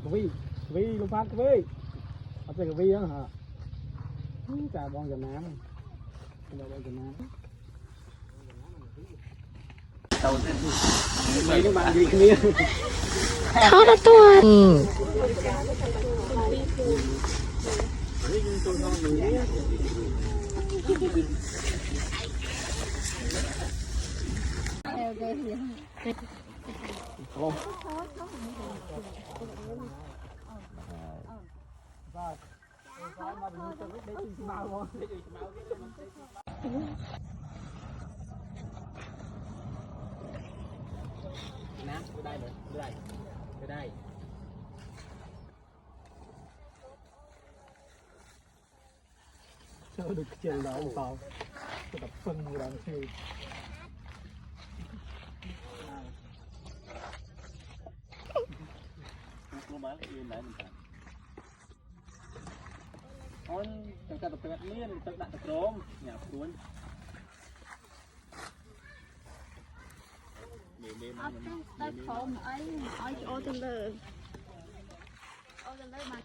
vi luôn phát vi ở đây vi đó hả trà bông Việt Nam mấy cái bạn gì kia tháo ra tôi Nam từ đây nữa từ đây cho được chuyện đó vào tôi đập phân người làm gì con tất cả tập miên tất cả tập rôm nhà cuốn đất khổ mà ấy ở chỗ trên đời mà